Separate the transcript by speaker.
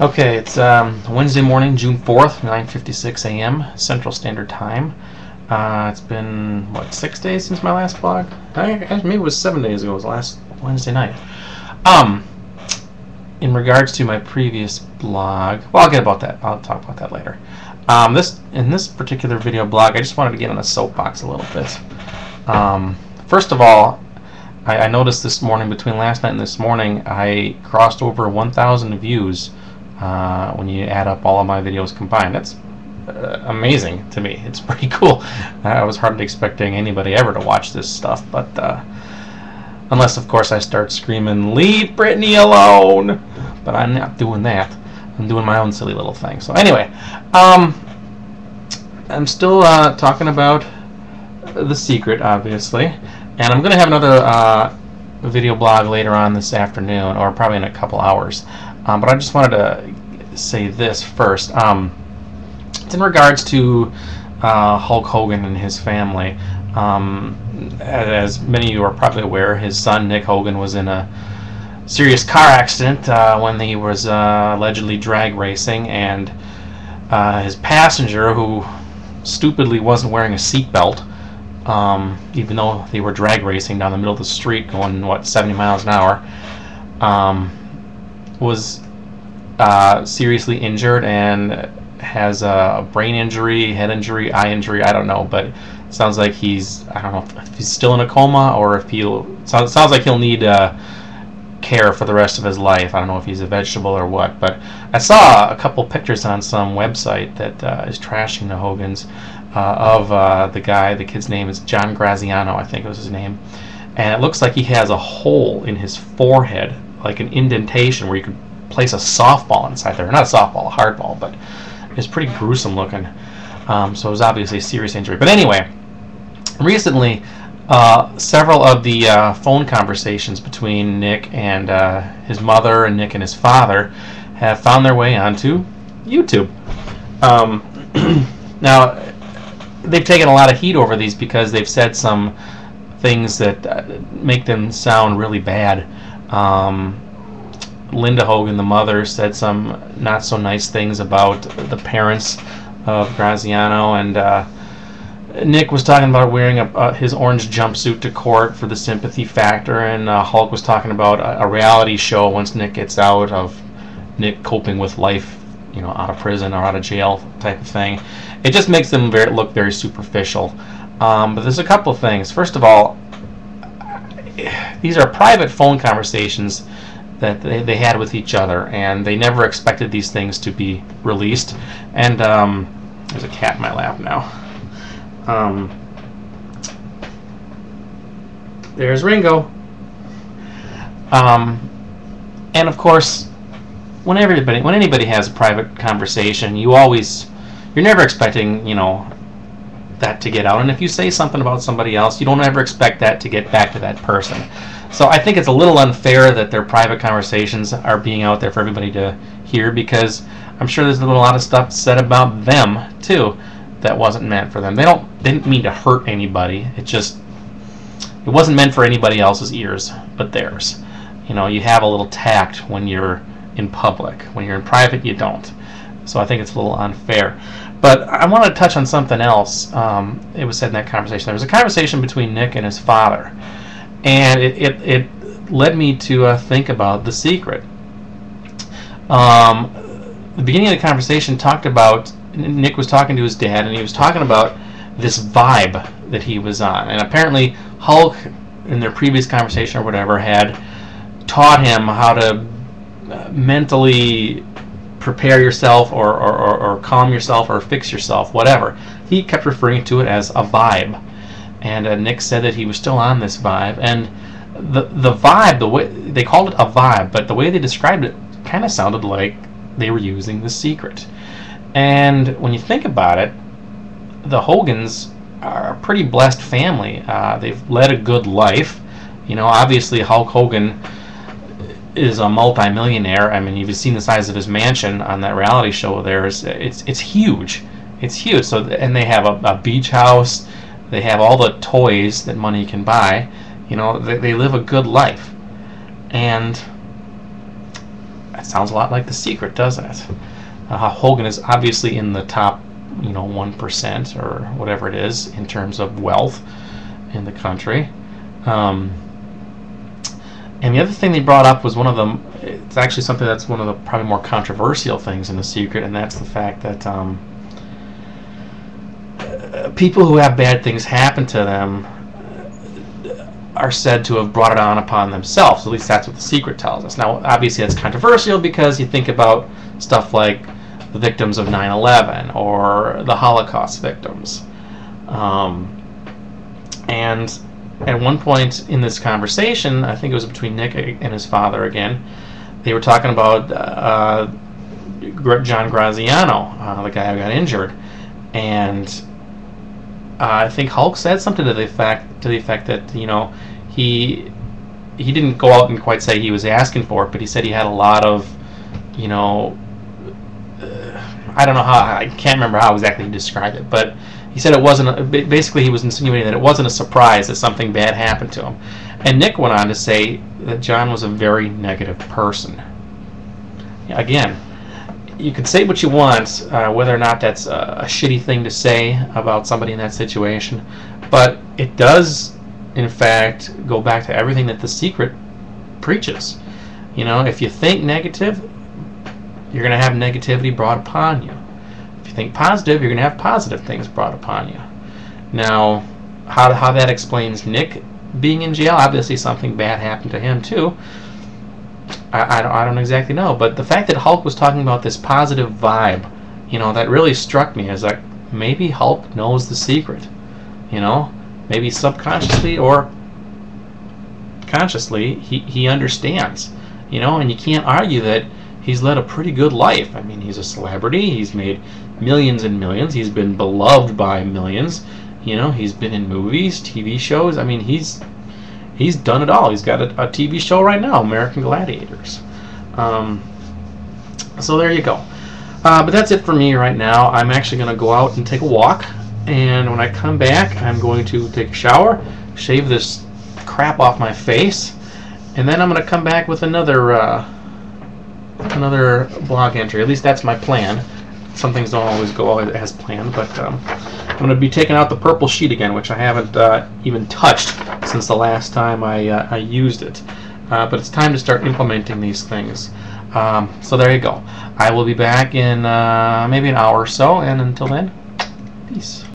Speaker 1: Okay, it's Wednesday morning, June 4th, 9:56 a.m. Central Standard Time. It's been, 6 days since my last blog? Maybe it was 7 days ago. It was last Wednesday night. In regards to my previous blog, well, I'll get about that. I'll talk about that later. In this particular video blog, I just wanted to get on a soapbox a little bit. First of all, I noticed this morning, between last night and this morning, I crossed over 1,000 views when you add up all of my videos combined. That's amazing to me. It's pretty cool. I was hardly expecting anybody ever to watch this stuff, but unless, of course, I start screaming, "Leave Britney alone!" But I'm not doing that. I'm doing my own silly little thing. So anyway, I'm still talking about The Secret, obviously, and I'm going to have another video blog later on this afternoon, or probably in a couple hours. But I just wanted to say this first. It's in regards to Hulk Hogan and his family. As many of you are probably aware, his son Nick Hogan was in a serious car accident when he was allegedly drag racing, and his passenger, who stupidly wasn't wearing a seatbelt, even though they were drag racing down the middle of the street going, 70 miles an hour, was seriously injured and has a brain injury, head injury, eye injury, I don't know, but it sounds like I don't know if he's still in a coma or if sounds like he'll need care for the rest of his life. I don't know if he's a vegetable or what, but I saw a couple pictures on some website that is trashing the Hogans of the kid's name is John Graziano, I think was his name, and it looks like he has a hole in his forehead, like an indentation where you could place a softball inside there. Not a softball, a hardball, but it's pretty gruesome looking. So it was obviously a serious injury. But anyway, recently, several of the phone conversations between Nick and his mother and Nick and his father have found their way onto YouTube. Now, they've taken a lot of heat over these because they've said some things that make them sound really bad. Linda Hogan, the mother, said some not so nice things about the parents of Graziano, and Nick was talking about wearing his orange jumpsuit to court for the sympathy factor, and Hulk was talking about a reality show once Nick gets out of Nick coping with life, out of prison or out of jail type of thing. It just makes them look very superficial. But there's a couple of things. First of all, these are private phone conversations that they had with each other, and they never expected these things to be released. And there's a cat in my lap now. There's Ringo. And of course, when anybody has a private conversation, you're never expecting, that to get out. And if you say something about somebody else, you don't ever expect that to get back to that person. So I think it's a little unfair that their private conversations are being out there for everybody to hear, because I'm sure there's a lot of stuff said about them too that wasn't meant for them. They didn't mean to hurt anybody. It wasn't meant for anybody else's ears but theirs. You have a little tact when you're in public. When you're in private, you don't. So I think it's a little unfair. But I want to touch on something else. It was said in that conversation. There was a conversation between Nick and his father, and it led me to think about The Secret. The beginning of the conversation talked about, Nick was talking to his dad, and he was talking about this vibe that he was on. And apparently Hulk, in their previous conversation or whatever, had taught him how to mentally prepare yourself or calm yourself or fix yourself, whatever. He kept referring to it as a vibe. And Nick said that he was still on this vibe. And the vibe, the way they called it a vibe, but the way they described it kind of sounded like they were using The Secret. And when you think about it, the Hogans are a pretty blessed family. They've led a good life. Obviously Hulk Hogan is a multi-millionaire. I mean, you've seen the size of his mansion on that reality show there. It's huge. It's huge. So, and they have a beach house. They have all the toys that money can buy. They live a good life. And sounds a lot like The Secret, doesn't it? Hogan is obviously in the top, 1% or whatever it is in terms of wealth in the country. And the other thing they brought up was one of them. It's actually something that's one of the probably more controversial things in The Secret, and that's the fact that people who have bad things happen to them are said to have brought it on upon themselves. At least that's what The Secret tells us. Now, obviously, that's controversial because you think about stuff like the victims of 9/11 or the Holocaust victims. And at one point in this conversation, I think it was between Nick and his father again, they were talking about John Graziano, the guy who got injured, and I think Hulk said something to the effect that he didn't go out and quite say he was asking for it, but he said he had a lot of I don't know how, I can't remember how exactly he described it, but he said it wasn't, basically he was insinuating that it wasn't a surprise that something bad happened to him. And Nick went on to say that John was a very negative person. Again, you can say what you want, whether or not that's a shitty thing to say about somebody in that situation, but it does, in fact, go back to everything that The Secret preaches. If you think negative, you're going to have negativity brought upon you. If you think positive, you're going to have positive things brought upon you. Now, how that explains Nick being in jail, obviously something bad happened to him too. I don't exactly know, but the fact that Hulk was talking about this positive vibe, that really struck me as like, maybe Hulk knows The Secret. Maybe subconsciously or consciously, he understands. And you can't argue that he's led a pretty good life. I mean, he's a celebrity. He's made millions and millions. He's been beloved by millions. He's been in movies, TV shows. I mean, he's done it all. He's got a TV show right now, American Gladiators. So there you go. But that's it for me right now. I'm actually going to go out and take a walk. And when I come back, I'm going to take a shower, shave this crap off my face, and then I'm going to come back with another blog entry. At least that's my plan. Some things don't always go as planned, but I'm going to be taking out the purple sheet again, which I haven't even touched since the last time I used it. But it's time to start implementing these things. So there you go. I will be back in maybe an hour or so, and until then, peace.